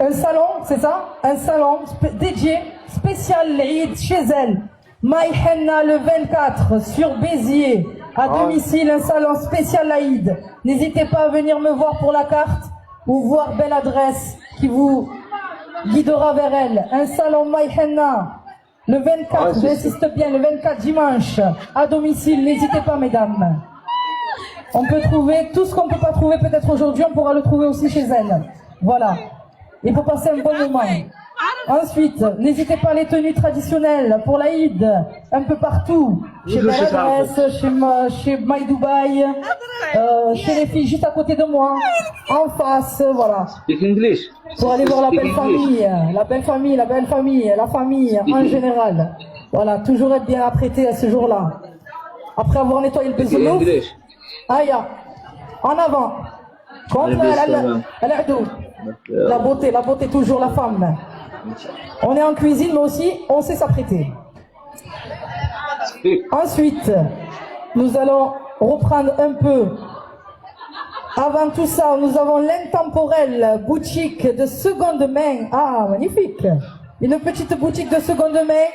un salon, c'est ça? Un salon dédié, spécial l'Eid chez elle. Maï Henna le 24 sur Béziers, à domicile, un salon spécial l'Eid. N'hésitez pas à venir me voir pour la carte ou voir belle adresse qui vous guidera vers elle. Un salon Maï Henna le 24, j'insiste bien, le 24 dimanche, à domicile. N'hésitez pas, mesdames. On peut trouver tout ce qu'on ne peut pas trouver peut-être aujourd'hui, on pourra le trouver aussi chez elle. Voilà. Il faut passer un bon moment. Ensuite, n'hésitez pas les tenues traditionnelles pour l'Aïd, un peu partout. Chez Beladresse, chez My Dubai, chez les filles juste à côté de moi, en face, voilà. Pour aller voir la belle famille, la belle famille, la belle famille, la famille en général. Voilà, toujours être bien apprêté à ce jour-là. Après avoir nettoyé le besoin. Aïe, en avant. Contre la beauté toujours la femme. On est en cuisine mais aussi on sait s'apprêter. Ensuite, nous allons reprendre un peu. Avant tout ça, nous avons l'intemporelle boutique de seconde main. Ah, magnifique. Une petite boutique de seconde main.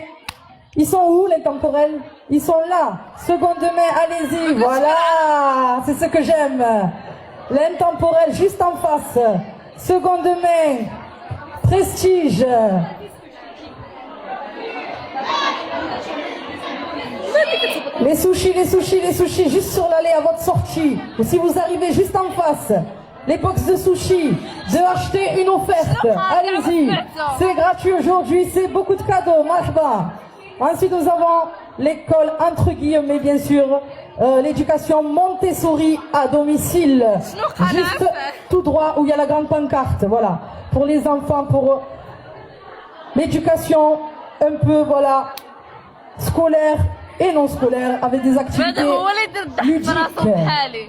Ils sont où, l'intemporelle? Ils sont là. Seconde main, allez-y. Voilà. C'est ce que j'aime. L'intemporelle juste en face. Seconde main. Prestige. Les sushis, juste sur l'allée à votre sortie. Ou si vous arrivez juste en face, les box de sushis, de acheter une offerte. Allez-y, c'est gratuit aujourd'hui, c'est beaucoup de cadeaux, marhaba. Ensuite, nous avons l'école, entre guillemets, bien sûr, l'éducation Montessori à domicile. Juste tout droit où il y a la grande pancarte, voilà. Pour les enfants, pour l'éducation un peu, voilà, scolaire et non scolaire, avec des activités ludiques.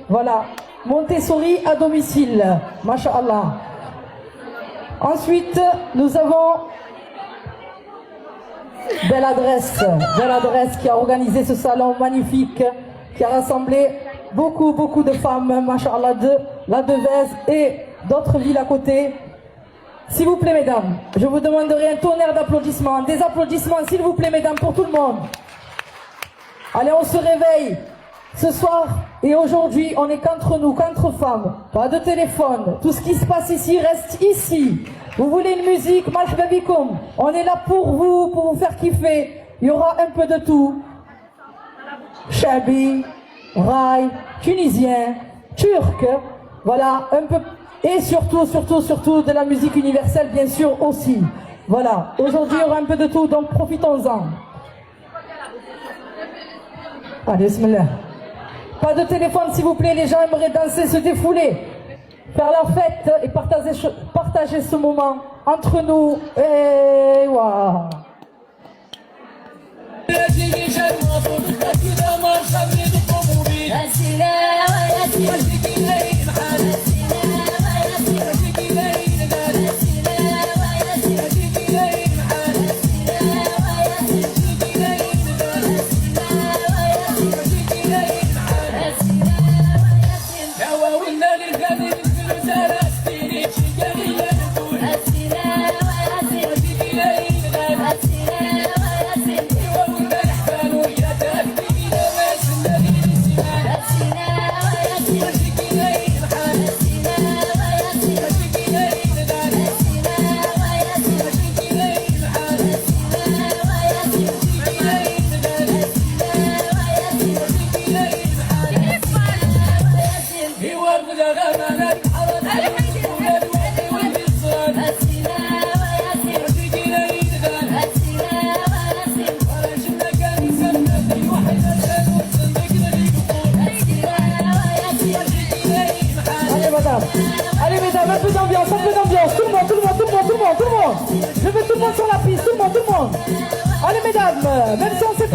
Voilà, Montessori à domicile, masha'Allah. Ensuite, nous avons belle adresse qui a organisé ce salon magnifique, qui a rassemblé beaucoup de femmes, masha'Allah, de la Devèze et d'autres villes à côté. S'il vous plaît, mesdames, je vous demanderai un tonnerre d'applaudissements, des applaudissements, s'il vous plaît, mesdames, pour tout le monde. Allez, on se réveille. Ce soir et aujourd'hui, on est qu'entre nous, qu'entre femmes. Pas de téléphone. Tout ce qui se passe ici reste ici. Vous voulez une musique, marhaba bikoum. On est là pour vous faire kiffer. Il y aura un peu de tout. Chabi, raï, tunisien, turc. Voilà, un peu. Et surtout de la musique universelle, bien sûr, aussi. Voilà, aujourd'hui, il y aura un peu de tout, donc profitons-en. Allez, bismillah. Pas de téléphone, s'il vous plaît, les gens aimeraient danser, se défouler, faire la fête et partager ce moment entre nous. Et waouh. Allez mesdames, un peu d'ambiance, tout le monde. Je veux tout le monde sur la piste, tout le monde. Allez mesdames, même si on sait